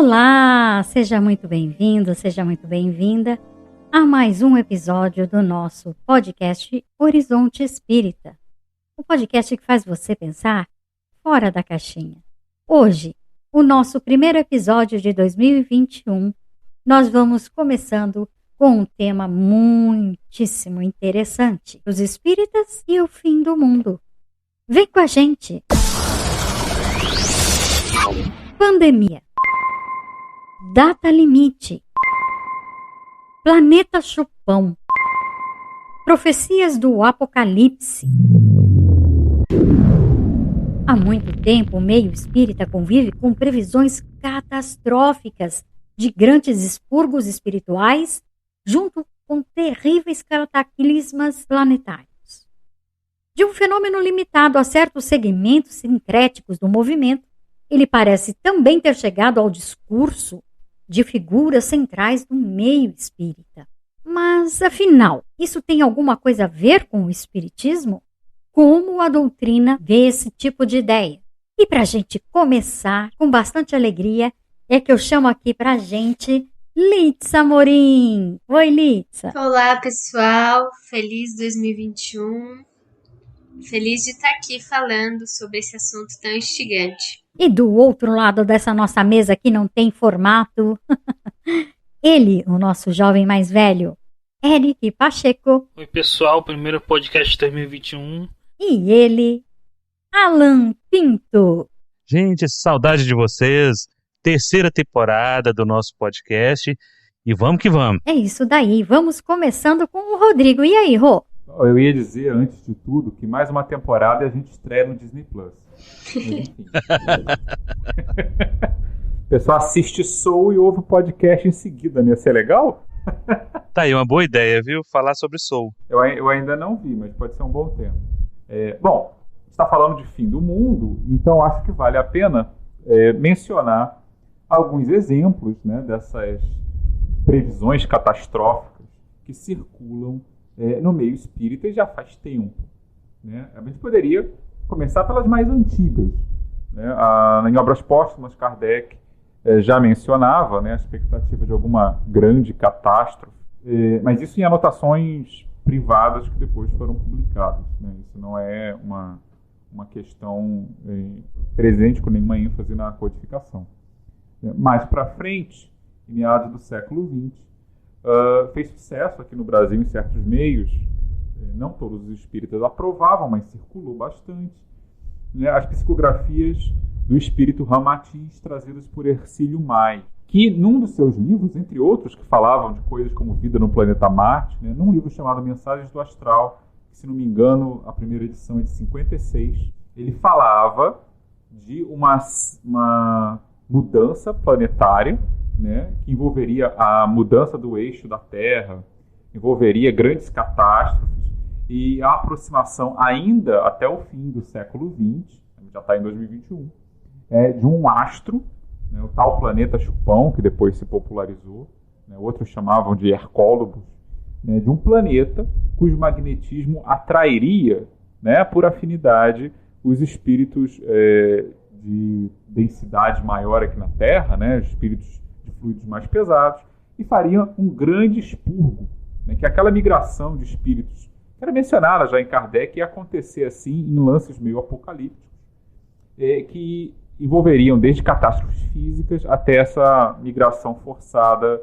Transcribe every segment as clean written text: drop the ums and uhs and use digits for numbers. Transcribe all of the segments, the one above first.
Olá, seja muito bem-vindo, seja muito bem-vinda a mais um episódio do nosso podcast Horizonte Espírita, o podcast que faz você pensar fora da caixinha. Hoje, o nosso primeiro episódio de 2021, nós vamos começando com um tema muitíssimo interessante, os espíritas e o fim do mundo. Vem com a gente! Pandemia. Data limite. Planeta Chupão. Profecias do Apocalipse. Há muito tempo, o meio espírita convive com previsões catastróficas de grandes expurgos espirituais, junto com terríveis cataclismas planetários. De um fenômeno limitado a certos segmentos sincréticos do movimento, ele parece também ter chegado ao discurso de figuras centrais do meio espírita. Mas, afinal, isso tem alguma coisa a ver com o espiritismo? Como a doutrina vê esse tipo de ideia? E para a gente começar com bastante alegria, é que eu chamo aqui para a gente Litsa Amorim. Oi, Litsa. Olá, pessoal. Feliz 2021. Feliz de estar aqui falando sobre esse assunto tão instigante. E do outro lado dessa nossa mesa que não tem formato, ele, o nosso jovem mais velho, Eric Pacheco. Oi, pessoal, primeiro podcast de 2021. E ele, Alan Pinto. Gente, saudade de vocês. Terceira temporada do nosso podcast. E vamos que vamos. É isso daí. Vamos começando com o Rodrigo. E aí, Rô? Eu ia dizer, antes de tudo, que mais uma temporada a gente estreia no Disney Plus. Mas, enfim. O pessoal assiste Soul e ouve o podcast em seguida, não ia ser legal? Tá aí, uma boa ideia, viu? Falar sobre Soul. Eu ainda não vi, mas pode ser um bom tema. Bom, a gente está falando de fim do mundo, então acho que vale a pena mencionar alguns exemplos, né, dessas previsões catastróficas que circulam no meio espírita e já faz tempo. Né? A gente poderia começar pelas mais antigas. Né? Em obras póstumas, Kardec já mencionava, né, a expectativa de alguma grande catástrofe, mas isso em anotações privadas que depois foram publicadas. Né? Isso não é uma questão presente com nenhuma ênfase na codificação. Mais para frente, em meados do século XX, fez sucesso aqui no Brasil em certos meios. Não todos os espíritas aprovavam, mas circulou bastante, né, as psicografias do espírito Ramatiz, trazidas por Hercílio May, que num dos seus livros, entre outros que falavam de coisas como vida no planeta Marte, né, num livro chamado Mensagens do Astral, que, se não me engano, a primeira edição é de 56, ele falava de uma mudança planetária, né, que envolveria a mudança do eixo da Terra, envolveria grandes catástrofes e a aproximação ainda até o fim do século XX, já está em 2021, de um astro, né, o tal planeta Chupão, que depois se popularizou, né, outros chamavam de Hercólobos, né, de um planeta cujo magnetismo atrairia, né, por afinidade, os espíritos de densidade maior aqui na Terra, né, os espíritos de fluidos mais pesados, e faria um grande expurgo, né, que aquela migração de espíritos, que era mencionada já em Kardec, ia acontecer assim em lances meio apocalípticos, que envolveriam desde catástrofes físicas até essa migração forçada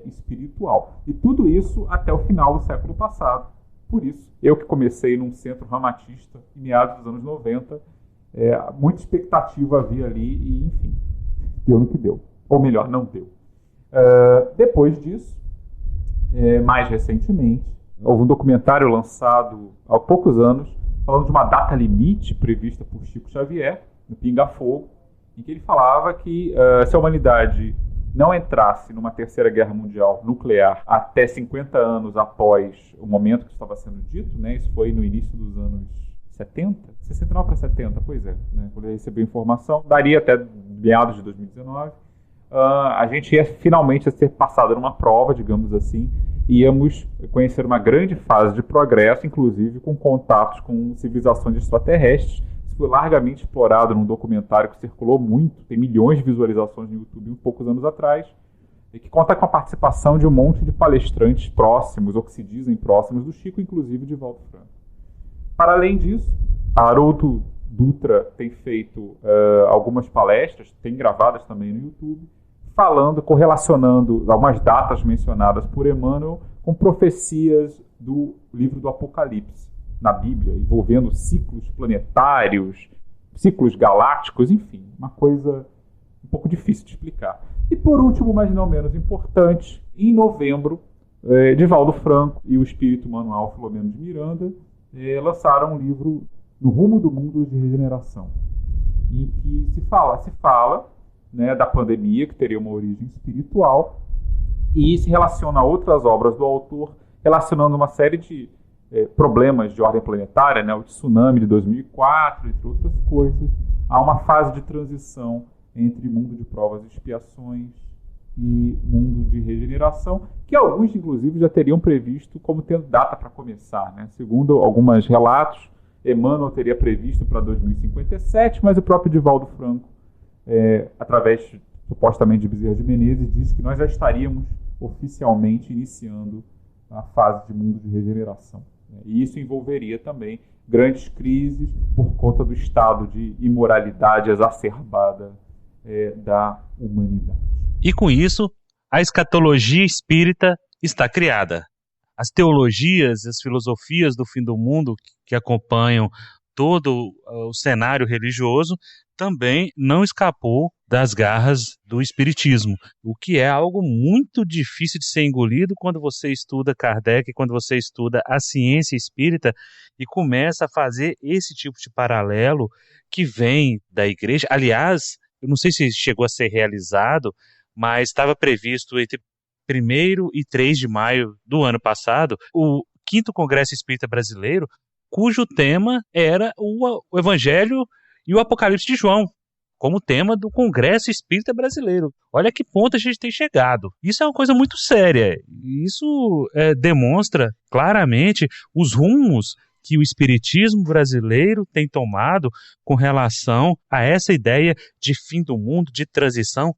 espiritual. E tudo isso até o final do século passado. Por isso, eu que comecei num centro ramatista em meados dos anos 90, muita expectativa havia ali e, enfim, deu no que deu. Ou melhor, não deu. Depois disso, mais recentemente, houve um documentário lançado há poucos anos, falando de uma data limite prevista por Chico Xavier, no Pinga Fogo, em que ele falava que se a humanidade não entrasse numa terceira guerra mundial nuclear até 50 anos após o momento que estava sendo dito, né, isso foi no início dos anos 70, 69 para 70, pois é, né, quando eu recebi a informação, daria até meados de 2019, a gente ia finalmente ser passado numa prova, digamos assim, íamos conhecer uma grande fase de progresso, inclusive com contatos com civilizações extraterrestres. Isso foi largamente explorado num documentário que circulou muito, tem milhões de visualizações no YouTube uns poucos anos atrás, e que conta com a participação de um monte de palestrantes próximos, ou que se dizem próximos do Chico, inclusive de Divaldo Franco. Para além disso, Haroldo Dutra tem feito algumas palestras, tem gravadas também no YouTube, correlacionando algumas datas mencionadas por Emmanuel com profecias do livro do Apocalipse na Bíblia, envolvendo ciclos planetários, ciclos galácticos, enfim, uma coisa um pouco difícil de explicar. E por último, mas não menos importante, em novembro, Divaldo Franco e o espírito Manuel Filomeno de Miranda lançaram um livro No Rumo do Mundo de Regeneração, em que se fala né, da pandemia, que teria uma origem espiritual, e se relaciona a outras obras do autor, relacionando uma série de problemas de ordem planetária, né, o tsunami de 2004, entre outras coisas, a uma fase de transição entre mundo de provas e expiações e mundo de regeneração, que alguns, inclusive, já teriam previsto como tendo data para começar, né? Segundo alguns relatos, Emmanuel teria previsto para 2057, mas o próprio Divaldo Franco, através, supostamente, de Bezerra de Menezes, disse que nós já estaríamos oficialmente iniciando a fase de mundo de regeneração. E isso envolveria também grandes crises por conta do estado de imoralidade exacerbada da humanidade. E com isso, a escatologia espírita está criada. As teologias, as filosofias do fim do mundo que acompanham todo o cenário religioso também não escapou das garras do espiritismo, o que é algo muito difícil de ser engolido quando você estuda Kardec, quando você estuda a ciência espírita e começa a fazer esse tipo de paralelo que vem da igreja. Aliás, eu não sei se chegou a ser realizado, mas estava previsto entre 1º e 3 de maio do ano passado, o 5º Congresso Espírita Brasileiro, cujo tema era o Evangelho e o Apocalipse de João, como tema do Congresso Espírita Brasileiro. Olha que ponto a gente tem chegado. Isso é uma coisa muito séria. Isso demonstra claramente os rumos que o espiritismo brasileiro tem tomado com relação a essa ideia de fim do mundo, de transição.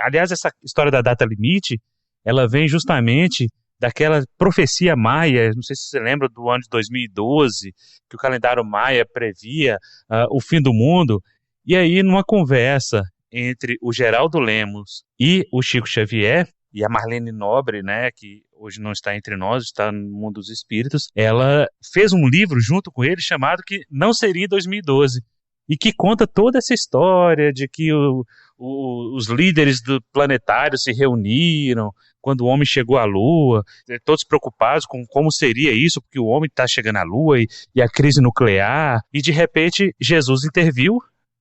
Aliás, essa história da data limite, ela vem justamente daquela profecia maia, não sei se você lembra do ano de 2012, que o calendário maia previa o fim do mundo. E aí, numa conversa entre o Geraldo Lemos e o Chico Xavier, e a Marlene Nobre, né, que hoje não está entre nós, está no mundo dos espíritos, ela fez um livro junto com ele chamado Que Não Seria em 2012, e que conta toda essa história de que os líderes do planetário se reuniram quando o homem chegou à Lua, todos preocupados com como seria isso, porque o homem está chegando à Lua e a crise nuclear, e de repente Jesus interviu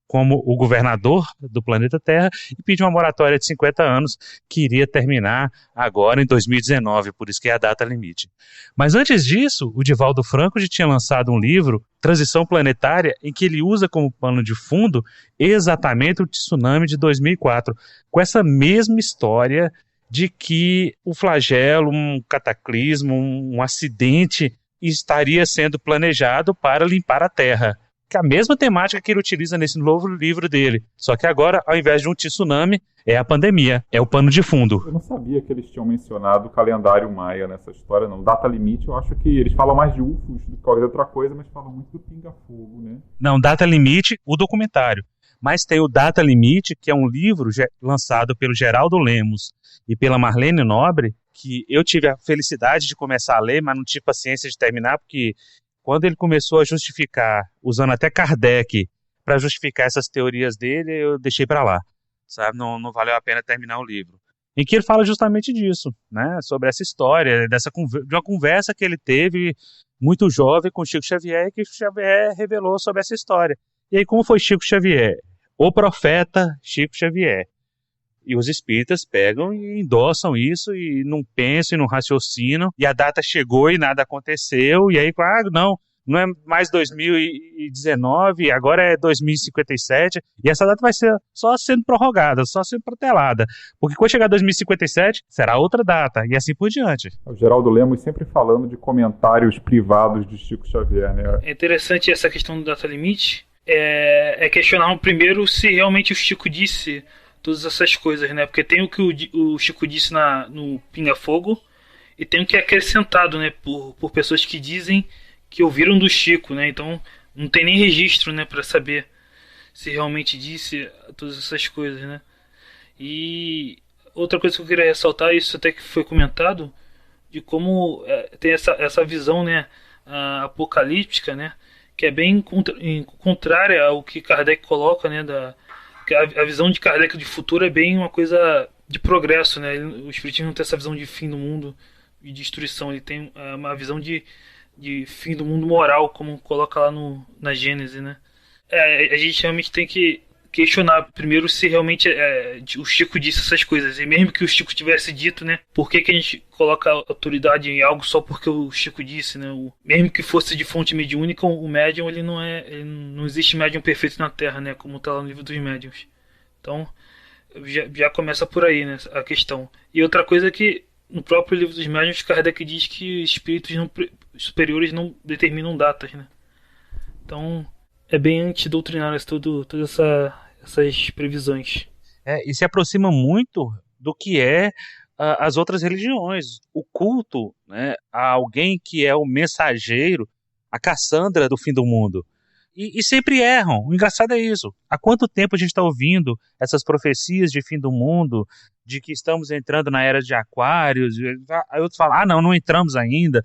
como o governador do planeta Terra e pediu uma moratória de 50 anos que iria terminar agora em 2019, por isso que é a data limite. Mas antes disso, o Divaldo Franco já tinha lançado um livro, Transição Planetária, em que ele usa como pano de fundo exatamente o tsunami de 2004, com essa mesma história de que o flagelo, um cataclismo, um acidente estaria sendo planejado para limpar a Terra. Que é a mesma temática que ele utiliza nesse novo livro dele. Só que agora, ao invés de um tsunami, é a pandemia, é o pano de fundo. Eu não sabia que eles tinham mencionado o calendário maia nessa história, não. Data limite, eu acho que eles falam mais de UFOs do que qualquer outra coisa, mas falam muito do pinga-fogo, né? Não, data limite, o documentário. Mas tem o Data Limite, que é um livro lançado pelo Geraldo Lemos e pela Marlene Nobre, que eu tive a felicidade de começar a ler, mas não tive paciência de terminar, porque quando ele começou a justificar, usando até Kardec, para justificar essas teorias dele, eu deixei para lá, sabe? Não valeu a pena terminar o livro. Em que ele fala justamente disso, né? Sobre essa história, de uma conversa que ele teve muito jovem com Chico Xavier, e que Chico Xavier revelou sobre essa história. E aí, como foi Chico Xavier? O profeta Chico Xavier. E os espíritas pegam e endossam isso e não pensam e não raciocinam, e a data chegou e nada aconteceu, e aí, não é mais 2019, agora é 2057, e essa data vai ser só sendo prorrogada, só sendo protelada, porque quando chegar 2057, será outra data, e assim por diante. O Geraldo Lemos sempre falando de comentários privados de Chico Xavier, né? É interessante essa questão do data limite, é questionar primeiro se realmente o Chico disse todas essas coisas, né? Porque tem o que o Chico disse no Pinga Fogo e tem o que é acrescentado, né? Por pessoas que dizem que ouviram do Chico, né? Então não tem nem registro, né? Para saber se realmente disse todas essas coisas, né? E outra coisa que eu queria ressaltar, isso até que foi comentado, de como tem essa visão, né? Apocalíptica, né? Que é bem contrária ao que Kardec coloca, né? Que a visão de Kardec de futuro é bem uma coisa de progresso, né? O Espiritismo não tem essa visão de fim do mundo e destruição, ele tem uma visão de fim do mundo moral, como coloca lá na Gênese, né? A gente realmente tem que questionar primeiro se realmente o Chico disse essas coisas. E mesmo que o Chico tivesse dito, né? Por que a gente coloca a autoridade em algo só porque o Chico disse, né? Mesmo que fosse de fonte mediúnica, o médium, ele não existe médium perfeito na Terra, né? Como está lá no livro dos médiuns. Então, já começa por aí, né? A questão. E outra coisa é que no próprio livro dos médiuns, Kardec diz que espíritos superiores não determinam datas, né? Então, é bem antidoutrinário todas essas previsões. E se aproxima muito do que as outras religiões. O culto, né, a alguém que é o mensageiro, a Cassandra do fim do mundo. E sempre erram. O engraçado é isso. Há quanto tempo a gente está ouvindo essas profecias de fim do mundo, de que estamos entrando na era de Aquários? Aí outros falam, não entramos ainda,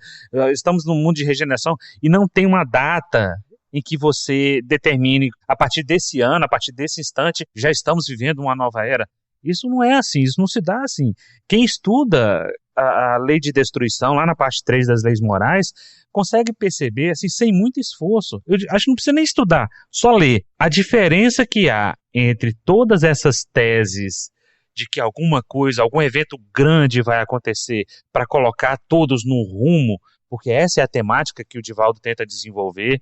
estamos no mundo de regeneração, e não tem uma data em que você determine, a partir desse ano, a partir desse instante, já estamos vivendo uma nova era. Isso não é assim, isso não se dá assim. Quem estuda a lei de destruição, lá na parte 3 das leis morais, consegue perceber, assim, sem muito esforço. Eu acho que não precisa nem estudar, só ler. A diferença que há entre todas essas teses de que alguma coisa, algum evento grande vai acontecer para colocar todos no rumo, porque essa é a temática que o Divaldo tenta desenvolver.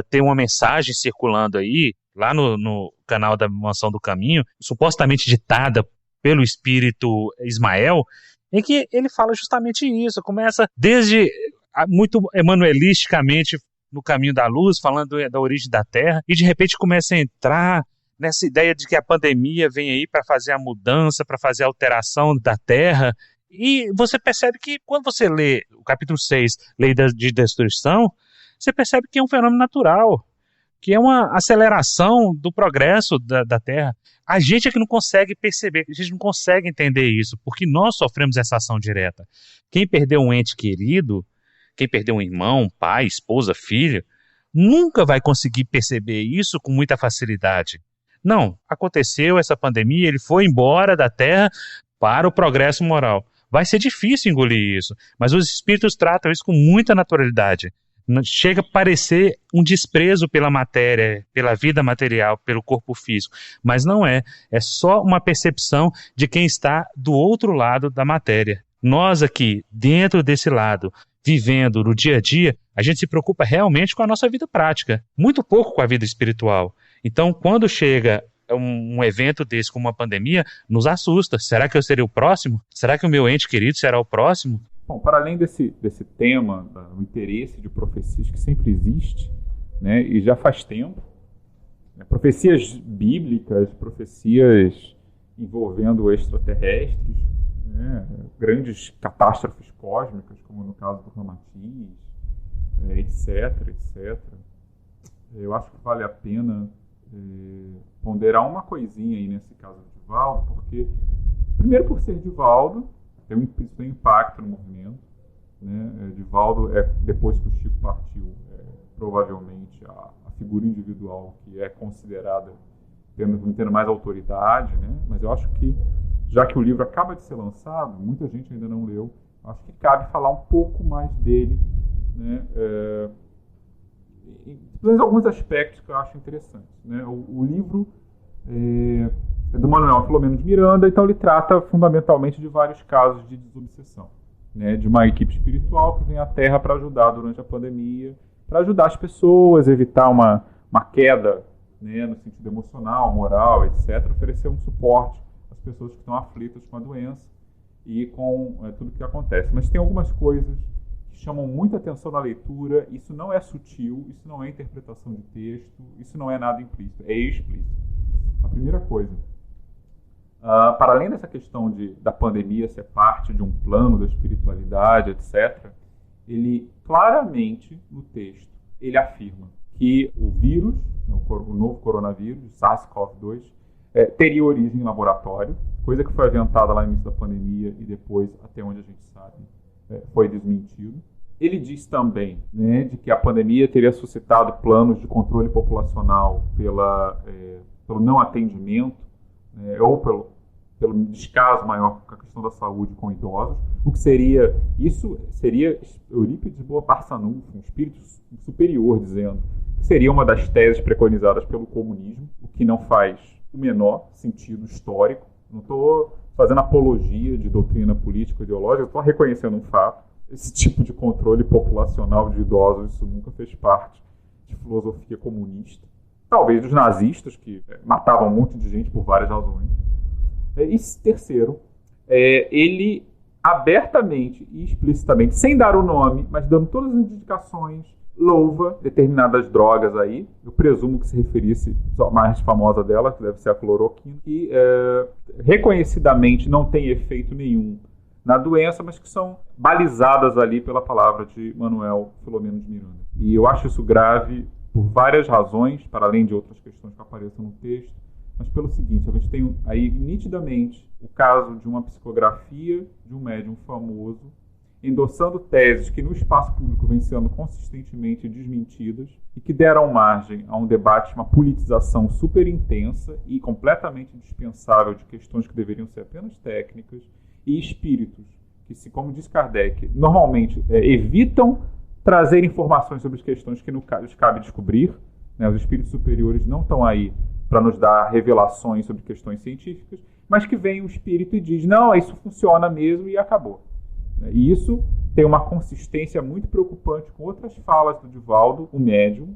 Tem uma mensagem circulando aí, lá no canal da Mansão do Caminho, supostamente ditada pelo espírito Ismael, em que ele fala justamente isso. Começa desde muito emanuelisticamente no caminho da luz, falando da origem da Terra, e de repente começa a entrar nessa ideia de que a pandemia vem aí para fazer a mudança, para fazer a alteração da Terra. E você percebe que quando você lê o capítulo 6, Lei de Destruição, você percebe que é um fenômeno natural, que é uma aceleração do progresso da Terra. A gente é que não consegue perceber, a gente não consegue entender isso, porque nós sofremos essa ação direta. Quem perdeu um ente querido, quem perdeu um irmão, pai, esposa, filho, nunca vai conseguir perceber isso com muita facilidade. Não, aconteceu essa pandemia, ele foi embora da Terra para o progresso moral. Vai ser difícil engolir isso, mas os espíritos tratam isso com muita naturalidade. Chega a parecer um desprezo pela matéria, pela vida material, pelo corpo físico, mas não é. É só uma percepção de quem está do outro lado da matéria. Nós aqui, dentro desse lado, vivendo no dia a dia, a gente se preocupa realmente com a nossa vida prática, muito pouco com a vida espiritual. Então, quando chega um evento desse, como uma pandemia, nos assusta. Será que eu serei o próximo? Será que o meu ente querido será o próximo? Bom, para além desse tema, o interesse de profecias que sempre existe, né, e já faz tempo, né, profecias bíblicas, profecias envolvendo extraterrestres, né, grandes catástrofes cósmicas, como no caso do Ramatiz, etc. Eu acho que vale a pena ponderar uma coisinha aí nesse caso do Divaldo, porque, primeiro por ser Divaldo, isso tem impacto no movimento, né? Divaldo, depois que o Chico partiu, provavelmente a figura individual que é considerada tendo mais autoridade, né? Mas eu acho que, já que o livro acaba de ser lançado, muita gente ainda não leu, acho que cabe falar um pouco mais dele, né? Em alguns aspectos que eu acho interessantes, né? O livro é do Manuel Filomeno de Miranda, então ele trata fundamentalmente de vários casos de desobsessão, né? De uma equipe espiritual que vem à Terra para ajudar durante a pandemia, para ajudar as pessoas, evitar uma queda, né, no sentido emocional, moral, etc., oferecer um suporte às pessoas que estão aflitas com a doença e com tudo que acontece. Mas tem algumas coisas que que chamam muita atenção na leitura. Isso não é sutil, isso não é interpretação de texto, isso não é nada implícito, é explícito. A primeira coisa, para além dessa questão da pandemia ser parte de um plano da espiritualidade, etc., ele claramente, no texto, ele afirma que o vírus, o novo coronavírus, SARS-CoV-2, teria origem em laboratório, coisa que foi aventada lá no início da pandemia e depois, até onde a gente sabe, foi desmentido. Ele diz também, né, de que a pandemia teria suscitado planos de controle populacional pelo não atendimento, ou pelo descaso maior com a questão da saúde com idosos, o que seria Eurípides Barçanufo, um espírito superior, dizendo que seria uma das teses preconizadas pelo comunismo, o que não faz o menor sentido histórico. Não estou fazendo apologia de doutrina política ou ideológica, estou reconhecendo um fato. Esse tipo de controle populacional de idosos, isso nunca fez parte de filosofia comunista. Talvez dos nazistas, que matavam um monte de gente por várias razões. E terceiro, ele abertamente e explicitamente, sem dar o nome, mas dando todas as indicações, louva determinadas drogas aí. Eu presumo que se referisse à mais famosa dela, que deve ser a cloroquina, que reconhecidamente não tem efeito nenhum na doença, mas que são balizadas ali pela palavra de Manuel Filomeno de Miranda. E eu acho isso grave por várias razões, para além de outras questões que apareçam no texto, mas pelo seguinte: a gente tem aí nitidamente o caso de uma psicografia de um médium famoso endossando teses que no espaço público vêm sendo consistentemente desmentidas e que deram margem a um debate, uma politização super intensa e completamente dispensável de questões que deveriam ser apenas técnicas, e espíritos que, como diz Kardec, normalmente evitam trazer informações sobre as questões que nos cabe descobrir. Né? Os espíritos superiores não estão aí para nos dar revelações sobre questões científicas, mas que vem o espírito e diz: não, isso funciona mesmo, e acabou. E isso tem uma consistência muito preocupante com outras falas do Divaldo, o médium,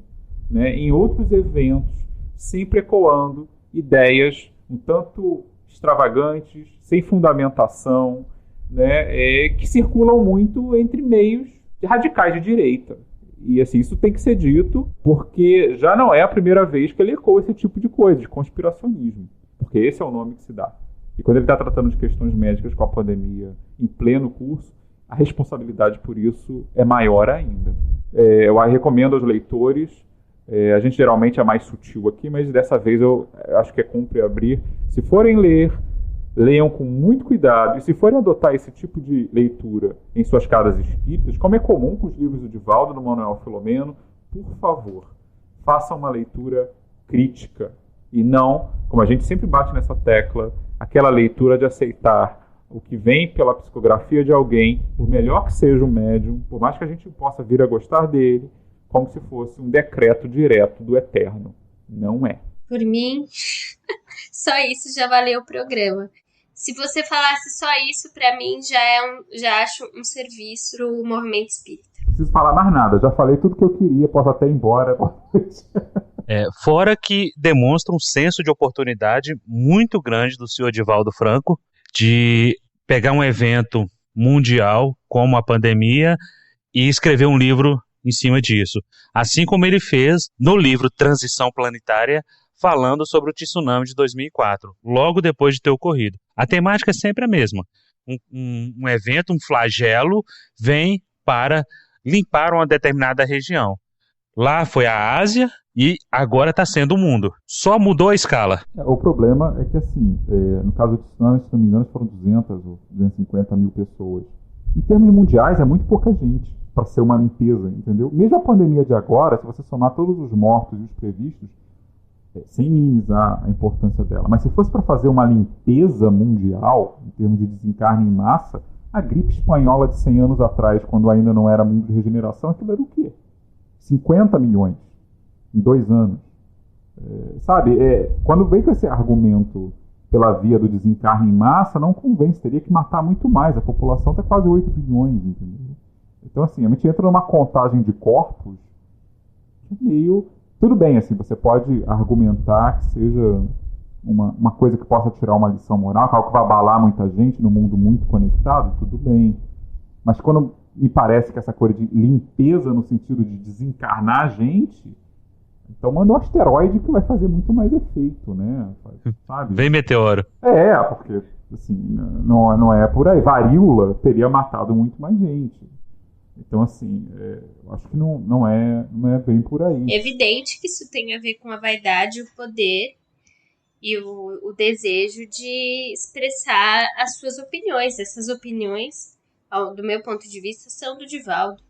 né, em outros eventos, sempre ecoando ideias um tanto extravagantes, sem fundamentação, né, que circulam muito entre meios radicais de direita. E assim, isso tem que ser dito, porque já não é a primeira vez que ele ecoa esse tipo de coisa, de conspiracionismo, porque esse é o nome que se dá. E quando ele está tratando de questões médicas com a pandemia em pleno curso, a responsabilidade por isso é maior ainda. Eu recomendo aos leitores, a gente geralmente é mais sutil aqui, mas dessa vez eu acho que é cumpre abrir. Se forem ler, leiam com muito cuidado, e se forem adotar esse tipo de leitura em suas casas espíritas, como é comum com os livros do Divaldo, do Manuel Filomeno, por favor, façam uma leitura crítica, e não, como a gente sempre bate nessa tecla, aquela leitura de aceitar o que vem pela psicografia de alguém, por melhor que seja o médium, por mais que a gente possa vir a gostar dele, como se fosse um decreto direto do eterno. Não é. Por mim, só isso já valeu o programa. Se você falasse só isso, para mim já acho um serviço pro movimento espírita. Não preciso falar mais nada, já falei tudo que eu queria, posso até ir embora. Fora que demonstra um senso de oportunidade muito grande do senhor Divaldo Franco de pegar um evento mundial como a pandemia e escrever um livro em cima disso. Assim como ele fez no livro Transição Planetária, falando sobre o tsunami de 2004, logo depois de ter ocorrido. A temática é sempre a mesma. Um evento, um flagelo, vem para limpar uma determinada região. Lá foi a Ásia e agora está sendo o mundo. Só mudou a escala. O problema é que, assim, no caso do tsunami, se não me engano, foram 200 ou 250 mil pessoas. Em termos mundiais, é muito pouca gente para ser uma limpeza, entendeu? Mesmo a pandemia de agora, se você somar todos os mortos e os previstos, sem minimizar a importância dela, mas se fosse para fazer uma limpeza mundial, em termos de desencarne em massa, a gripe espanhola de 100 anos atrás, quando ainda não era mundo de regeneração, aquilo era o quê? 50 milhões em 2 anos. Quando vem com esse argumento pela via do desencarne em massa, não convence, teria que matar muito mais, a população está quase 8 bilhões, entendeu? Então, assim, a gente entra numa contagem de corpos que é meio... Tudo bem, assim, você pode argumentar que seja uma coisa que possa tirar uma lição moral, algo que vai abalar muita gente no mundo muito conectado, tudo bem. Mas quando me parece que essa coisa de limpeza no sentido de desencarnar a gente, então manda um asteroide que vai fazer muito mais efeito, né? Sabe? Vem meteoro. Porque assim, não é por aí. Varíola teria matado muito mais gente. Então, assim, eu acho que não é bem por aí. É evidente que isso tem a ver com a vaidade, o poder e o desejo de expressar as suas opiniões. Essas opiniões, do meu ponto de vista, são do Divaldo.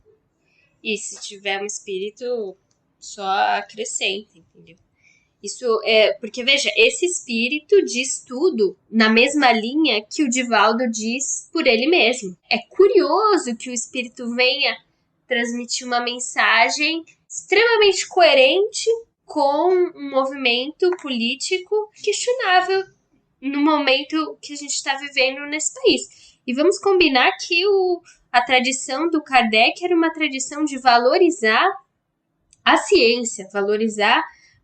E se tiver um espírito, só acrescenta, entendeu? Isso porque, veja, esse espírito diz tudo na mesma linha que o Divaldo diz por ele mesmo. É curioso que o espírito venha transmitir uma mensagem extremamente coerente com um movimento político questionável no momento que a gente está vivendo nesse país. E vamos combinar que a tradição do Kardec era uma tradição de valorizar a ciência, valorizar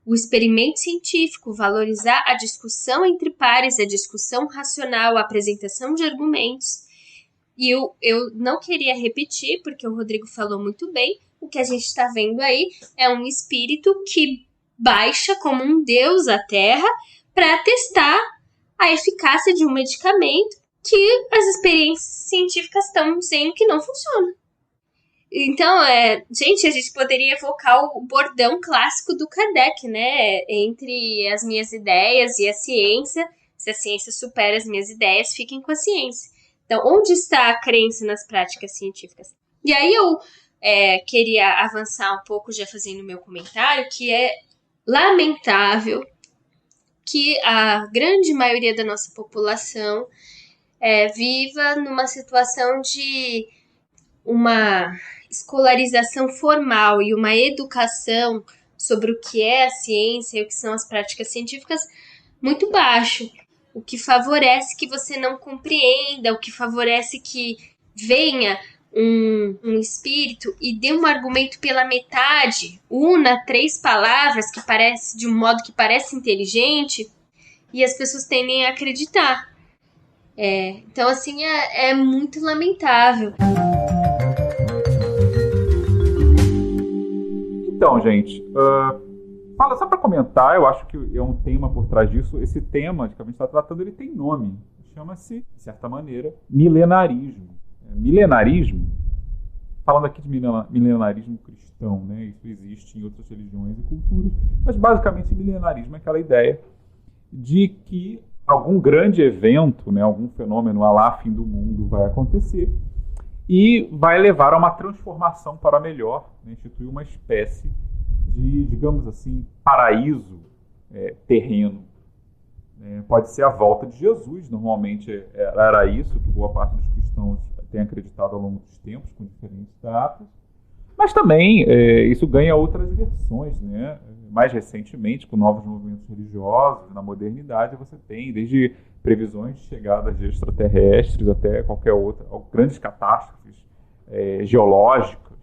o experimento científico, valorizar a discussão entre pares, a discussão racional, a apresentação de argumentos. E eu não queria repetir, porque o Rodrigo falou muito bem, o que a gente está vendo aí é um espírito que baixa como um deus à Terra para testar a eficácia de um medicamento que as experiências científicas estão dizendo que não funciona. Então, gente, a gente poderia evocar o bordão clássico do Kardec, né? Entre as minhas ideias e a ciência. Se a ciência supera as minhas ideias, fiquem com a ciência. Então, onde está a crença nas práticas científicas? E aí eu queria avançar um pouco, já fazendo o meu comentário, que é lamentável que a grande maioria da nossa população viva numa situação de uma escolarização formal e uma educação sobre o que é a ciência e o que são as práticas científicas muito baixo, o que favorece que você não compreenda, o que favorece que venha um espírito e dê um argumento pela metade, una 3 palavras que parece de um modo que parece inteligente e as pessoas tendem a acreditar. Então, assim, é muito lamentável. Então, gente, só para comentar, eu acho que é um tema por trás disso. Esse tema de que a gente está tratando, ele tem nome. Chama-se, de certa maneira, milenarismo. Milenarismo, falando aqui de milenarismo cristão, né? Isso existe em outras religiões e culturas, mas basicamente milenarismo é aquela ideia de que algum grande evento, né, algum fenômeno alá fim do mundo vai acontecer e vai levar a uma transformação para melhor, né, instituir uma espécie de, digamos assim, paraíso terreno. Pode ser a volta de Jesus, normalmente era isso que boa parte dos cristãos tem acreditado ao longo dos tempos, com diferentes datas, mas também isso ganha outras versões, né? Mais recentemente, com novos movimentos religiosos, na modernidade, você tem desde previsões de chegadas de extraterrestres até qualquer outra, grandes catástrofes geológicas,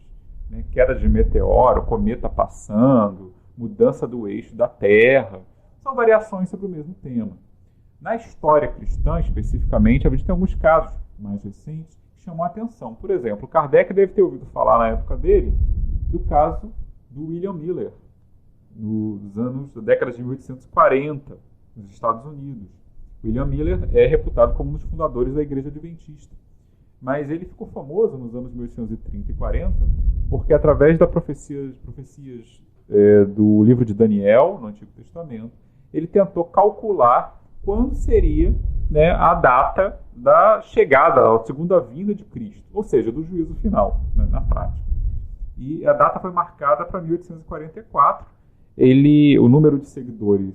né? Queda de meteoro, cometa passando, mudança do eixo da Terra, são variações sobre o mesmo tema. Na história cristã, especificamente, a gente tem alguns casos mais recentes que chamam a atenção. Por exemplo, Kardec deve ter ouvido falar na época dele do caso do William Miller, da década de 1840, nos Estados Unidos. William Miller é reputado como um dos fundadores da Igreja Adventista. Mas ele ficou famoso nos anos 1830 e 40 porque, através das profecias do livro de Daniel, no Antigo Testamento, ele tentou calcular quando seria, né, a data da chegada, a segunda vinda de Cristo, ou seja, do juízo final, né, na prática. E a data foi marcada para 1844. O número de seguidores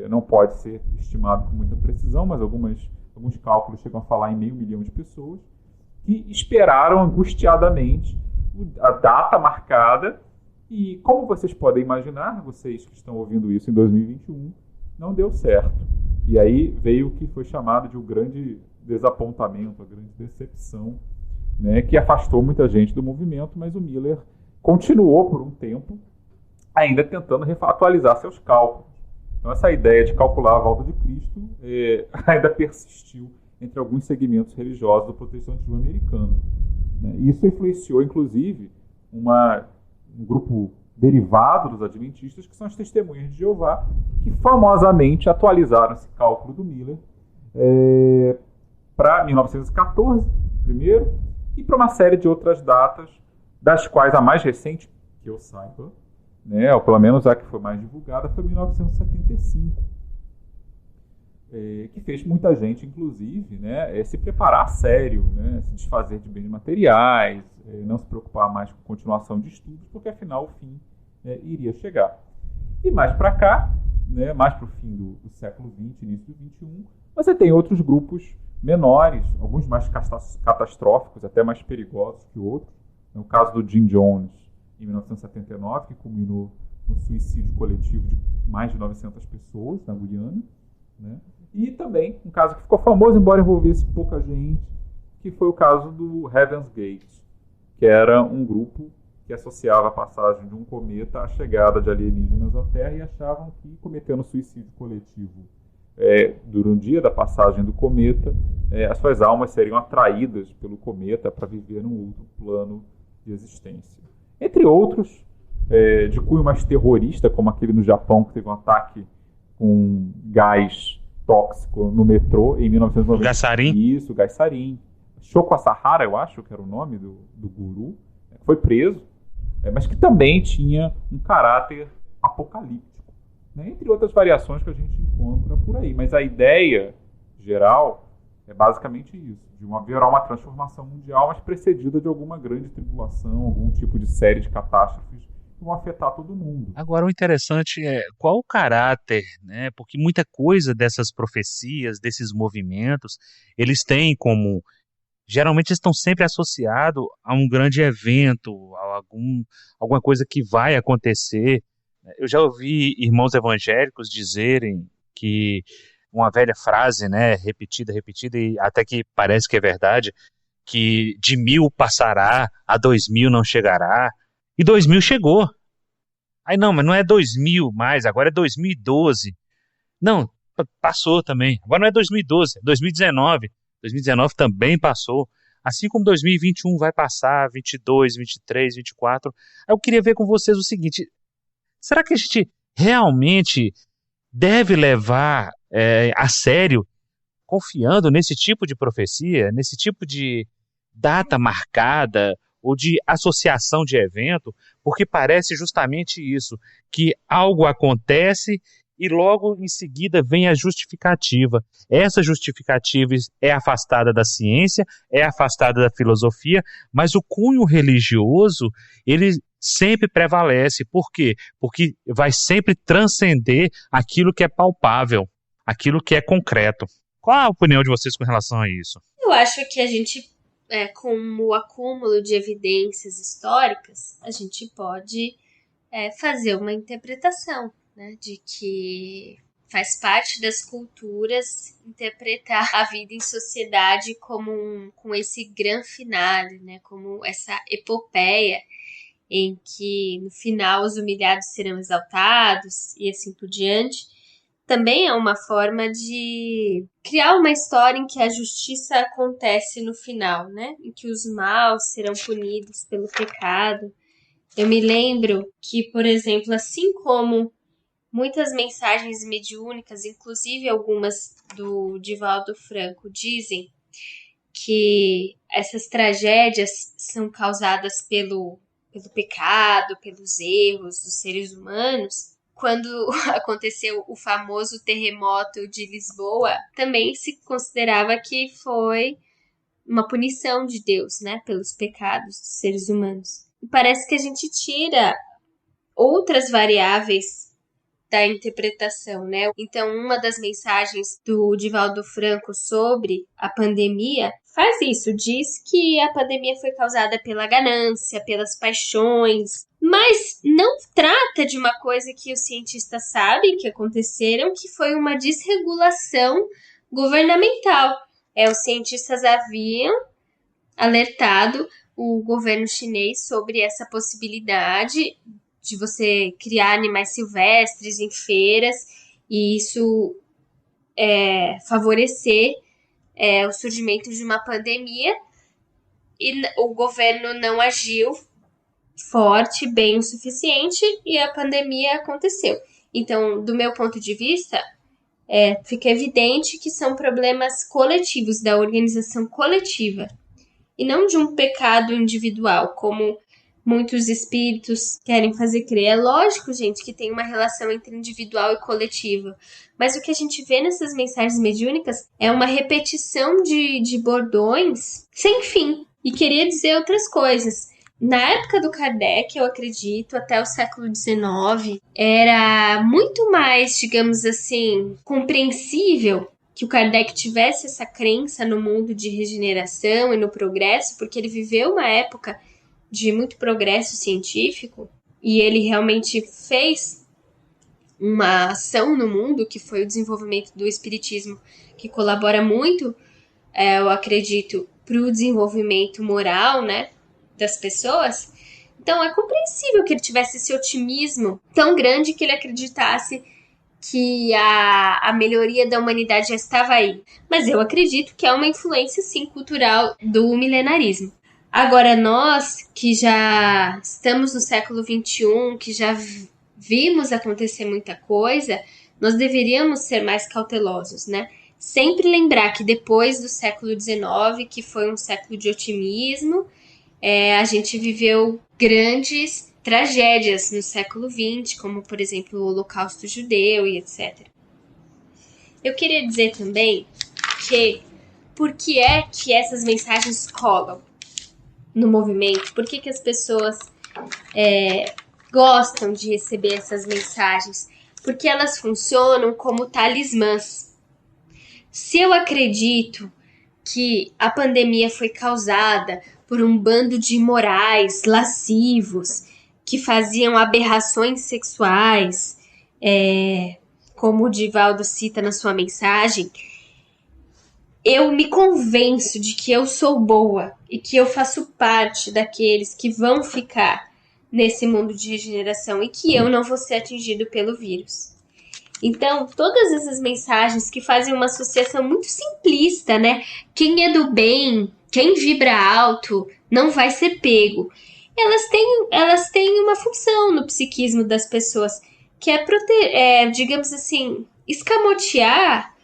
não pode ser estimado com muita precisão, mas alguns cálculos chegam a falar em 500 mil de pessoas que esperaram angustiadamente a data marcada. E, como vocês podem imaginar, vocês que estão ouvindo isso em 2021, não deu certo. E aí veio o que foi chamado de um grande desapontamento, a grande decepção, né, que afastou muita gente do movimento, mas o Miller continuou por um tempo ainda tentando atualizar seus cálculos. Então essa ideia de calcular a volta de Cristo ainda persistiu entre alguns segmentos religiosos do protestantismo americano. né? Isso influenciou, inclusive, um grupo derivado dos adventistas, que são as Testemunhas de Jeová, que famosamente atualizaram esse cálculo do Miller para 1914, primeiro, e para uma série de outras datas, das quais a mais recente, que eu saiba, né, ou pelo menos a que foi mais divulgada, foi 1975, que fez muita gente, inclusive, né, se preparar a sério, né, se desfazer de bens materiais, não se preocupar mais com continuação de estudos, porque afinal o fim iria chegar. E mais para cá, né, mais para o fim do século XX, início do XXI, você tem outros grupos menores, alguns mais catastróficos, até mais perigosos que outros. No caso do Jim Jones, em 1979, que culminou no suicídio coletivo de mais de 900 pessoas na Guiana, né? E também um caso que ficou famoso, embora envolvesse pouca gente, que foi o caso do Heaven's Gate, que era um grupo que associava a passagem de um cometa à chegada de alienígenas à Terra e achavam que, cometendo suicídio coletivo durante o dia da passagem do cometa, as suas almas seriam atraídas pelo cometa para viver num outro plano de existência. Entre outros, de cunho mais terrorista, como aquele no Japão, que teve um ataque com gás tóxico no metrô em 1990. Gás sarin? Isso, gás sarin. Shoko Asahara, eu acho que era o nome do guru, foi preso, mas que também tinha um caráter apocalíptico, né? Entre outras variações que a gente encontra por aí. Mas a ideia geral é basicamente isso, de haverá uma transformação mundial, mas precedida de alguma grande tribulação, algum tipo de série de catástrofes que vão afetar todo mundo. Agora, o interessante é qual o caráter, né? Porque muita coisa dessas profecias, desses movimentos, eles têm como... Geralmente estão sempre associados a um grande evento, a alguma coisa que vai acontecer. Eu já ouvi irmãos evangélicos dizerem que uma velha frase, né, repetida, e até que parece que é verdade, que de 1000 passará, a 2000 não chegará, e 2000 chegou. Aí não, mas não é 2000 mais, agora é 2012. Não, passou também. Agora não é 2012, é 2019. 2019 também passou, assim como 2021 vai passar, 22, 23, 24. Eu queria ver com vocês o seguinte, será que a gente realmente deve levar a sério, confiando nesse tipo de profecia, nesse tipo de data marcada ou de associação de evento, porque parece justamente isso, que algo acontece e logo em seguida vem a justificativa. Essa justificativa é afastada da ciência, é afastada da filosofia, mas o cunho religioso, ele sempre prevalece. Por quê? Porque vai sempre transcender aquilo que é palpável, aquilo que é concreto. Qual a opinião de vocês com relação a isso? Eu acho que a gente, com o acúmulo de evidências históricas, a gente pode fazer uma interpretação, né, de que faz parte das culturas interpretar a vida em sociedade com esse gran finale, né, como essa epopeia em que no final os humilhados serão exaltados e assim por diante. Também é uma forma de criar uma história em que a justiça acontece no final, né, em que os maus serão punidos pelo pecado. Eu me lembro que, por exemplo, assim como muitas mensagens mediúnicas, inclusive algumas do Divaldo Franco, dizem que essas tragédias são causadas pelo pecado, pelos erros dos seres humanos. Quando aconteceu o famoso terremoto de Lisboa, também se considerava que foi uma punição de Deus, né, pelos pecados dos seres humanos. E parece que a gente tira outras variáveis da interpretação, né? Então, uma das mensagens do Divaldo Franco sobre a pandemia faz isso, diz que a pandemia foi causada pela ganância, pelas paixões, mas não trata de uma coisa que os cientistas sabem que aconteceram, que foi uma desregulação governamental. Os cientistas haviam alertado o governo chinês sobre essa possibilidade de você criar animais silvestres em feiras e isso favorecer o surgimento de uma pandemia. e o governo não agiu forte, bem o suficiente, e a pandemia aconteceu. Então, do meu ponto de vista, fica evidente que são problemas coletivos, da organização coletiva, e não de um pecado individual, como muitos espíritos querem fazer crer. É lógico, gente, que tem uma relação entre individual e coletivo, mas o que a gente vê nessas mensagens mediúnicas é uma repetição de bordões sem fim, e queria dizer outras coisas. Na época do Kardec, eu acredito, até o século XIX, era muito mais, digamos assim, compreensível que o Kardec tivesse essa crença no mundo de regeneração e no progresso, porque ele viveu uma época de muito progresso científico e ele realmente fez uma ação no mundo, que foi o desenvolvimento do espiritismo, que colabora muito, eu acredito, para o desenvolvimento moral, né, das pessoas. Então é compreensível que ele tivesse esse otimismo tão grande que ele acreditasse que a melhoria da humanidade já estava aí. Mas eu acredito que é uma influência, sim, cultural do milenarismo. Agora, nós que já estamos no século XXI, que já vimos acontecer muita coisa, nós deveríamos ser mais cautelosos, né? Sempre lembrar que depois do século XIX, que foi um século de otimismo, a gente viveu grandes tragédias no século XX, como, por exemplo, o Holocausto Judeu e etc. Eu queria dizer também que por que é que essas mensagens colam no movimento? Por que as pessoas gostam de receber essas mensagens? Porque elas funcionam como talismãs. Se eu acredito que a pandemia foi causada por um bando de imorais, lascivos, que faziam aberrações sexuais, como o Divaldo cita na sua mensagem, eu me convenço de que eu sou boa e que eu faço parte daqueles que vão ficar nesse mundo de regeneração e que eu não vou ser atingido pelo vírus. Então, todas essas mensagens que fazem uma associação muito simplista, né? Quem é do bem, quem vibra alto, não vai ser pego. Elas têm uma função no psiquismo das pessoas, que é digamos assim, escamotear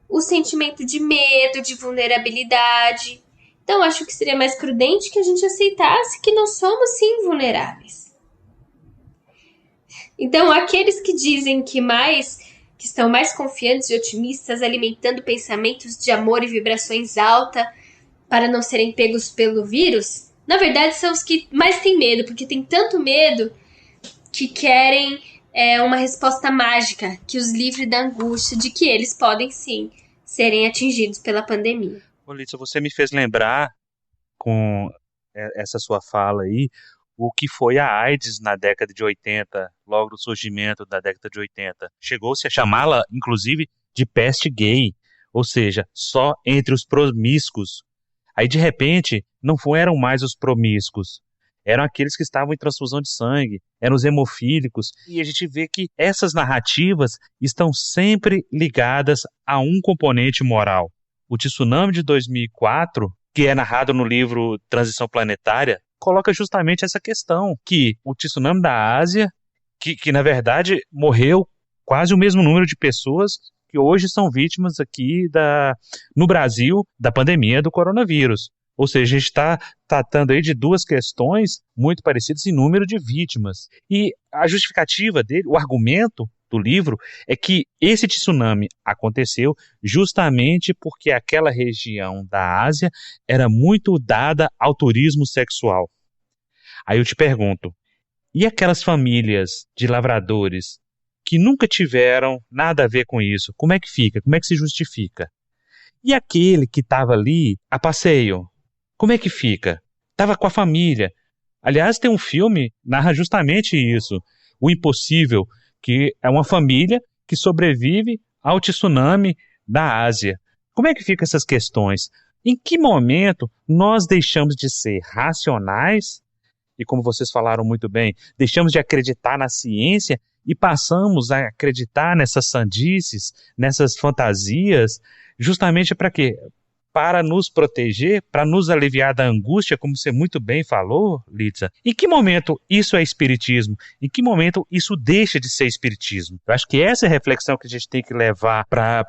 o sentimento de medo, de vulnerabilidade. Então, acho que seria mais prudente que a gente aceitasse que nós somos, sim, vulneráveis. Então, aqueles que dizem que estão mais confiantes e otimistas, alimentando pensamentos de amor e vibrações altas para não serem pegos pelo vírus, na verdade são os que mais têm medo, porque tem tanto medo que querem uma resposta mágica que os livre da angústia de que eles podem sim serem atingidos pela pandemia. Lícia, você me fez lembrar com essa sua fala aí o que foi a AIDS na década de 80, logo do surgimento da década de 80. Chegou-se a chamá-la, inclusive, de peste gay, ou seja, só entre os promíscuos. Aí, de repente, não eram mais os promíscuos, eram aqueles que estavam em transfusão de sangue, eram os hemofílicos, e a gente vê que essas narrativas estão sempre ligadas a um componente moral. O tsunami de 2004, que é narrado no livro Transição Planetária, coloca justamente essa questão, que o tsunami da Ásia, que na verdade morreu quase o mesmo número de pessoas que hoje são vítimas aqui no Brasil da pandemia do coronavírus. Ou seja, a gente está tratando aí de duas questões muito parecidas em número de vítimas. E a justificativa dele, o argumento do livro, é que esse tsunami aconteceu justamente porque aquela região da Ásia era muito dada ao turismo sexual. Aí eu te pergunto, e aquelas famílias de lavradores que nunca tiveram nada a ver com isso, como é que fica? Como é que se justifica? E aquele que estava ali a passeio, como é que fica? Estava com a família. Aliás, tem um filme que narra justamente isso, O Impossível, que é uma família que sobrevive ao tsunami da Ásia. Como é que ficam essas questões? Em que momento nós deixamos de ser racionais e, como vocês falaram muito bem, deixamos de acreditar na ciência e passamos a acreditar nessas sandices, nessas fantasias, justamente para quê? para nos proteger, para nos aliviar da angústia, como você muito bem falou, Lídia. Em que momento isso é espiritismo? Em que momento isso deixa de ser espiritismo? Eu acho que essa é a reflexão que a gente tem que levar para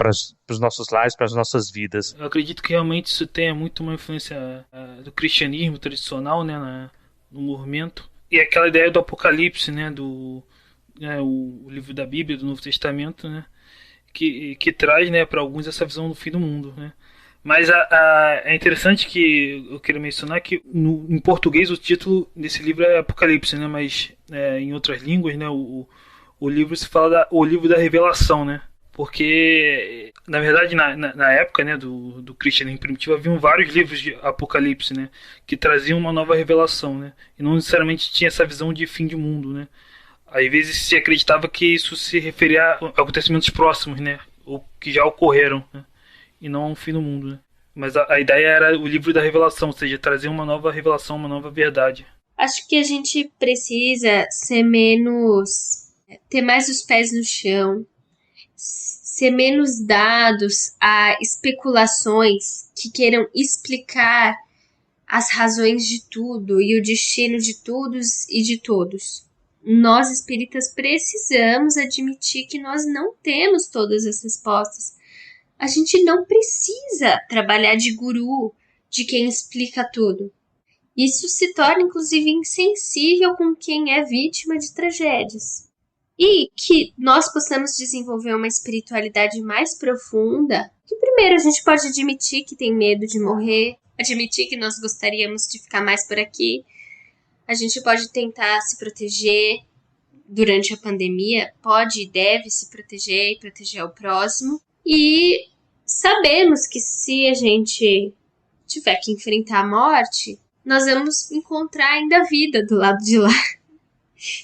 os nossos lares, para as nossas vidas. Eu acredito que realmente isso tenha muito uma influência do cristianismo tradicional, né, no movimento. E aquela ideia do Apocalipse, né, o livro da Bíblia, do Novo Testamento, né, que traz, né, para alguns essa visão do fim do mundo, né. Mas é interessante que eu quero mencionar que em português o título desse livro é Apocalipse, né, mas em outras línguas, né, o livro se fala o livro da revelação, né, porque na verdade na época, né, do cristianismo primitivo haviam vários livros de Apocalipse, né, que traziam uma nova revelação, né, e não necessariamente tinha essa visão de fim de mundo, né. Às vezes se acreditava que isso se referia a acontecimentos próximos, né, ou que já ocorreram, né, e não a um fim do mundo, né. Mas a ideia era o livro da revelação, ou seja, trazer uma nova revelação, uma nova verdade. Acho que a gente precisa ter mais os pés no chão, ser menos dados a especulações que queiram explicar as razões de tudo e o destino de todos e de todos. Nós espíritas precisamos admitir que nós não temos todas as respostas. A gente não precisa trabalhar de guru, de quem explica tudo. Isso se torna, inclusive, insensível com quem é vítima de tragédias. E que nós possamos desenvolver uma espiritualidade mais profunda, que primeiro a gente pode admitir que tem medo de morrer, admitir que nós gostaríamos de ficar mais por aqui. A gente pode tentar se proteger durante a pandemia, pode e deve se proteger e proteger o próximo. E sabemos que se a gente tiver que enfrentar a morte, nós vamos encontrar ainda vida do lado de lá.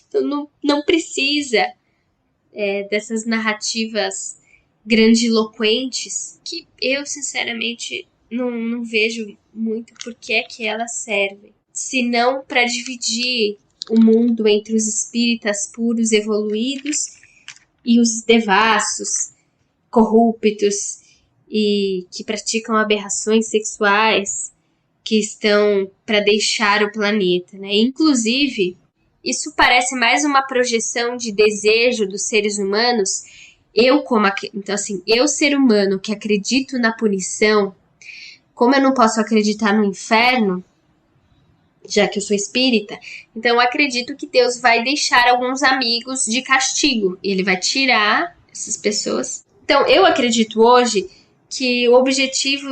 Então não precisa dessas narrativas grandiloquentes, que eu sinceramente não vejo muito por que elas servem. Se não para dividir o mundo entre os espíritas puros evoluídos e os devassos, corruptos e que praticam aberrações sexuais, que estão para deixar o planeta, né? Inclusive, isso parece mais uma projeção de desejo dos seres humanos. Então assim, eu ser humano que acredito na punição, como eu não posso acreditar no inferno, já que eu sou espírita, então eu acredito que Deus vai deixar alguns amigos de castigo, e Ele vai tirar essas pessoas. Então eu acredito hoje que o objetivo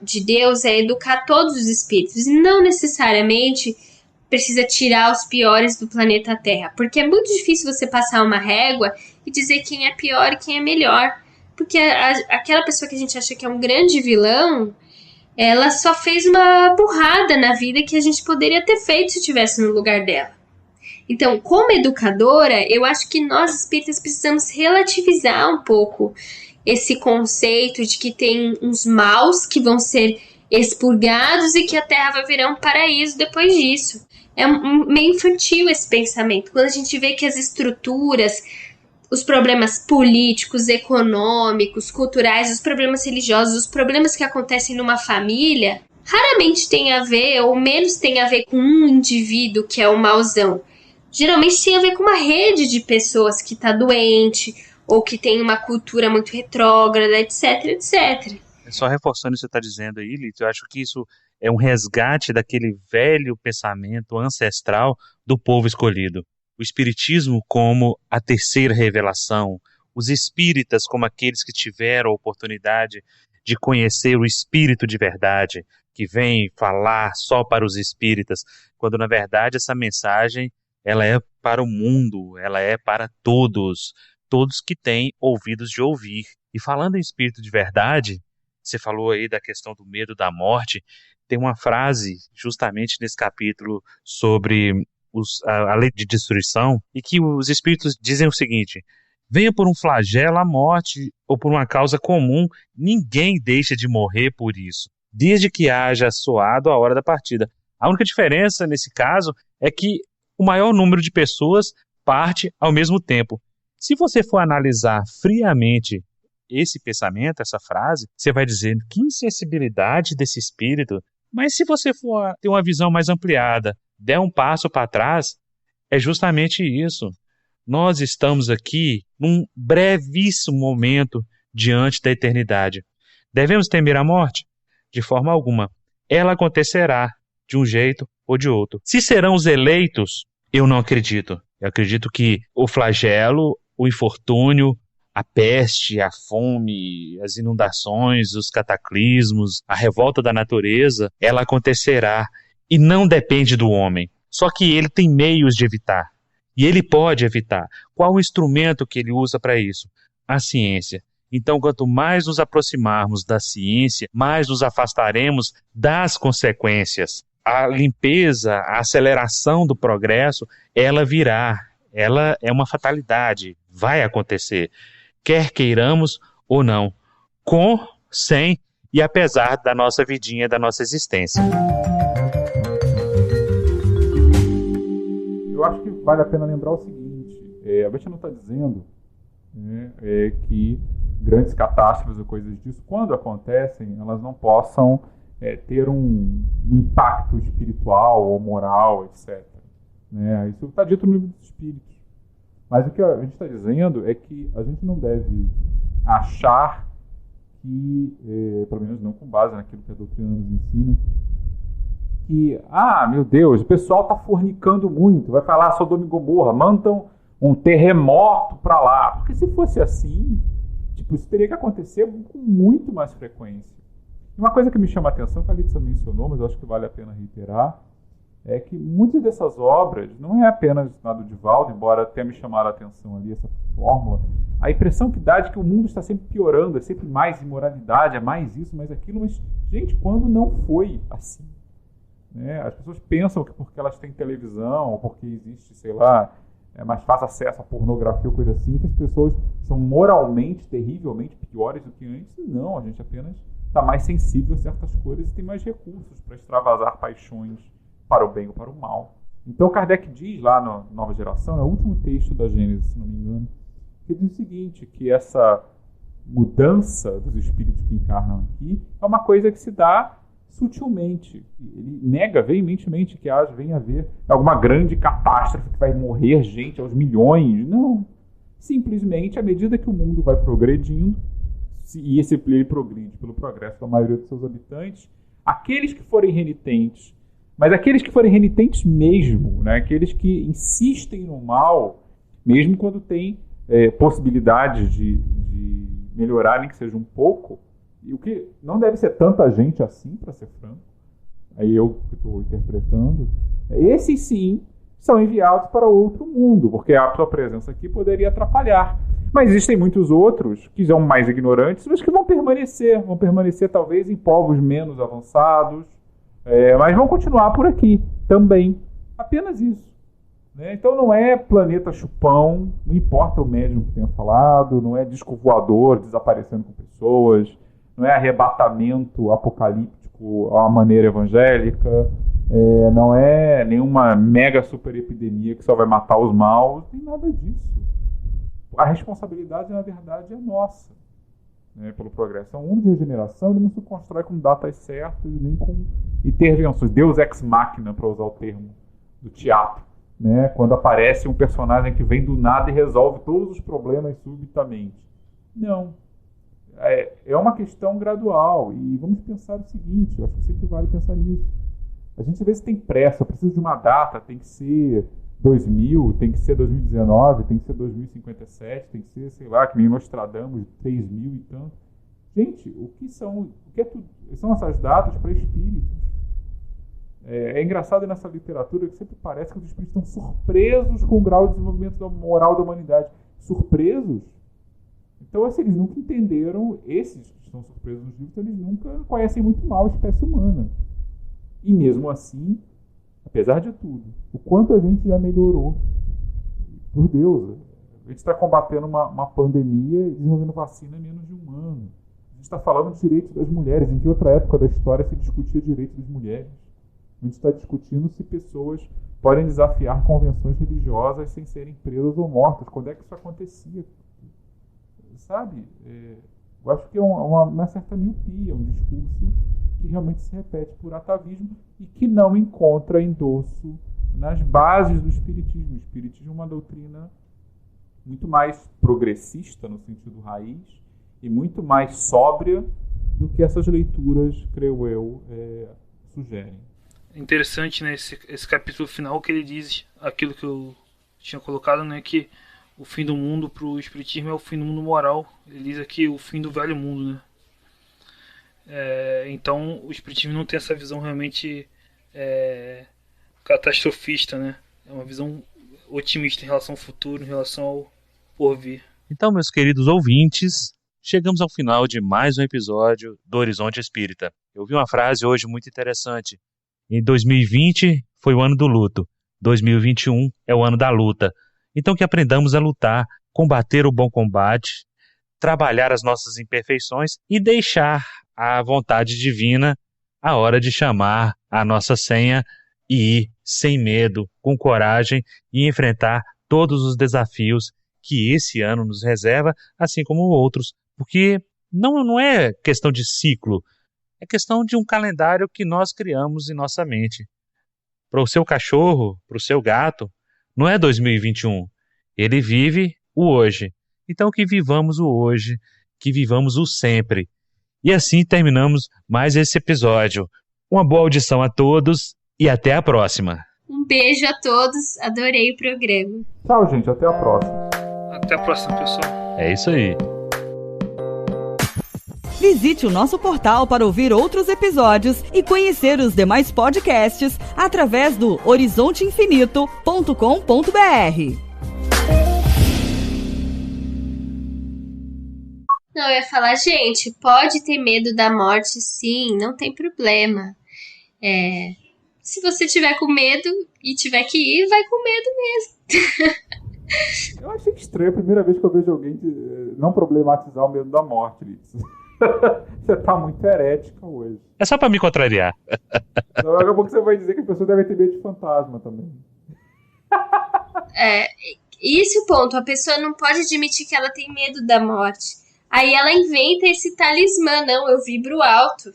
de Deus é educar todos os espíritos, e não necessariamente precisa tirar os piores do planeta Terra, porque é muito difícil você passar uma régua e dizer quem é pior e quem é melhor, porque aquela pessoa que a gente acha que é um grande vilão, ela só fez uma burrada na vida que a gente poderia ter feito se estivesse no lugar dela. Então, como educadora, eu acho que nós espíritas precisamos relativizar um pouco esse conceito de que tem uns maus que vão ser expurgados e que a Terra vai virar um paraíso depois disso. É meio infantil esse pensamento. Quando a gente vê que as estruturas, os problemas políticos, econômicos, culturais, os problemas religiosos, os problemas que acontecem numa família, raramente tem a ver, ou menos tem a ver com um indivíduo que é o mauzão. Geralmente tem a ver com uma rede de pessoas que está doente, ou que tem uma cultura muito retrógrada, etc, etc. Só reforçando o que você está dizendo aí, Lito, eu acho que isso é um resgate daquele velho pensamento ancestral do povo escolhido. O espiritismo como a terceira revelação, os espíritas como aqueles que tiveram a oportunidade de conhecer o espírito de verdade, que vem falar só para os espíritas, quando na verdade essa mensagem ela é para o mundo, ela é para todos que têm ouvidos de ouvir. E falando em espírito de verdade, você falou aí da questão do medo da morte, tem uma frase justamente nesse capítulo sobre a lei de destruição, e que os espíritos dizem o seguinte: venha por um flagelo a morte ou por uma causa comum, ninguém deixa de morrer por isso, desde que haja soado a hora da partida. A única diferença nesse caso é que o maior número de pessoas parte ao mesmo tempo. Se você for analisar friamente esse pensamento, essa frase, você vai dizer, que insensibilidade desse espírito. Mas se você for ter uma visão mais ampliada, der um passo para trás, é justamente isso. Nós estamos aqui num brevíssimo momento diante da eternidade. Devemos temer a morte? De forma alguma. Ela acontecerá de um jeito ou de outro. Se serão os eleitos, eu não acredito. Eu acredito que o flagelo, o infortúnio, a peste, a fome, as inundações, os cataclismos, a revolta da natureza, ela acontecerá e não depende do homem. Só que ele tem meios de evitar. E ele pode evitar. Qual o instrumento que ele usa para isso? A ciência. Então, quanto mais nos aproximarmos da ciência, mais nos afastaremos das consequências. A limpeza, a aceleração do progresso, ela virá. Ela é uma fatalidade. Vai acontecer. Quer queiramos ou não. Com, sem e apesar da nossa vidinha, da nossa existência. Eu acho que vale a pena lembrar o seguinte, a gente não está dizendo, né, que grandes catástrofes ou coisas disso, quando acontecem, elas não possam ter um impacto espiritual ou moral, etc. Né? Isso está dito no livro dos Espíritos. Mas o que a gente está dizendo é que a gente não deve achar que, pelo menos não com base naquilo que a doutrina nos ensina, que, meu Deus, o pessoal está fornicando muito, vai falar Sodoma e Gomorra, mandam um terremoto para lá. Porque se fosse assim, isso teria que acontecer com muito mais frequência. E uma coisa que me chama a atenção, que a Lídia mencionou, mas eu acho que vale a pena reiterar, é que muitas dessas obras, não é apenas lá do Divaldo, embora tenha me chamado a atenção ali essa fórmula, a impressão que dá de que o mundo está sempre piorando, é sempre mais imoralidade, é mais isso, mais aquilo, mas, gente, quando não foi assim? Né? As pessoas pensam que porque elas têm televisão, ou porque existe, sei lá, é mais fácil acesso à pornografia ou coisa assim, que as pessoas são moralmente, terrivelmente piores do que antes. Não, a gente apenas está mais sensível a certas coisas e tem mais recursos para extravasar paixões para o bem ou para o mal. Então Kardec diz lá no Nova Geração, é o último texto da Gênesis, se não me engano, que diz o seguinte, que essa mudança dos espíritos que encarnam aqui é uma coisa que se dá sutilmente. Ele nega veementemente que venha a haver alguma grande catástrofe que vai morrer gente aos milhões. Não. Simplesmente, à medida que o mundo vai progredindo, e ele progride pelo progresso da maioria dos seus habitantes, aqueles que forem renitentes, mas aqueles que forem renitentes mesmo, né, aqueles que insistem no mal, mesmo quando tem possibilidades de melhorar, nem que seja um pouco, e o que não deve ser tanta gente assim, para ser franco, aí eu que estou interpretando, esses sim são enviados para outro mundo, porque a sua presença aqui poderia atrapalhar. Mas existem muitos outros que são mais ignorantes, mas que vão permanecer talvez em povos menos avançados, mas vão continuar por aqui também. Apenas isso. Né? Então não é planeta chupão, não importa o médium que tenha falado, não é disco voador desaparecendo com pessoas, não é arrebatamento apocalíptico à maneira evangélica, não é nenhuma mega super epidemia que só vai matar os maus, não tem nada disso. A responsabilidade, na verdade, é nossa, né, pelo progresso. Então, o mundo de regeneração ele não se constrói com datas certas, nem com intervenções. Deus ex machina, para usar o termo do teatro. Né, quando aparece um personagem que vem do nada e resolve todos os problemas subitamente. Não. É uma questão gradual. E vamos pensar o seguinte, eu acho que sempre vale pensar nisso. A gente às vezes tem pressa, precisa de uma data, tem que ser 2000, tem que ser 2019, tem que ser 2057, tem que ser, sei lá, que nem Nostradamus, 3000 e tanto. Gente, são essas datas para espíritos? É engraçado nessa literatura que sempre parece que os espíritos estão surpresos com o grau de desenvolvimento da moral da humanidade. Surpresos? Então, assim, eles nunca entenderam, esses que estão surpresos nos livros, eles nunca conhecem muito mal a espécie humana. E mesmo assim, apesar de tudo, o quanto a gente já melhorou. Por Deus, a gente está combatendo uma pandemia e desenvolvendo vacina em menos de um ano. A gente está falando de direitos das mulheres. Em que outra época da história se discutia direitos das mulheres? A gente está discutindo se pessoas podem desafiar convenções religiosas sem serem presas ou mortas. Quando é que isso acontecia? Sabe? Eu acho que é uma certa miopia, um discurso que realmente se repete por atavismo e que não encontra endosso nas bases do Espiritismo. O Espiritismo é uma doutrina muito mais progressista, no sentido raiz, e muito mais sóbria do que essas leituras, creio eu, sugerem. Interessante, né, esse capítulo final, que ele diz aquilo que eu tinha colocado, né, que o fim do mundo para o Espiritismo é o fim do mundo moral. Ele diz aqui o fim do velho mundo, né? Então o Espiritismo não tem essa visão realmente catastrofista, né? É uma visão otimista em relação ao futuro, em relação ao porvir. Então, meus queridos ouvintes, chegamos ao final de mais um episódio do Horizonte Espírita. Eu vi uma frase hoje muito interessante. Em 2020 foi o ano do luto, 2021 é o ano da luta. Então que aprendamos a lutar, combater o bom combate, trabalhar as nossas imperfeições e deixar a vontade divina a hora de chamar a nossa senha e ir sem medo, com coragem e enfrentar todos os desafios que esse ano nos reserva, assim como outros, porque não é questão de ciclo, é questão de um calendário que nós criamos em nossa mente. Para o seu cachorro, para o seu gato, não é 2021, ele vive o hoje. Então que vivamos o hoje, que vivamos o sempre. E assim terminamos mais esse episódio. Uma boa audição a todos e até a próxima. Um beijo a todos, adorei o programa. Tchau, gente, até a próxima. Até a próxima, pessoal. É isso aí. Visite o nosso portal para ouvir outros episódios e conhecer os demais podcasts através do horizonteinfinito.com.br. Não, eu ia falar, gente, pode ter medo da morte, sim, não tem problema. Se você tiver com medo e tiver que ir, vai com medo mesmo. Eu achei estranho a primeira vez que eu vejo alguém não problematizar o medo da morte, Liz. Você tá muito herética hoje. É só pra me contrariar. Então, daqui a pouco você vai dizer que a pessoa deve ter medo de fantasma também. Esse é o ponto. A pessoa não pode admitir que ela tem medo da morte. Aí ela inventa esse talismã. Não, eu vibro alto.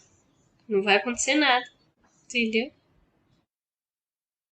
Não vai acontecer nada. Entendeu?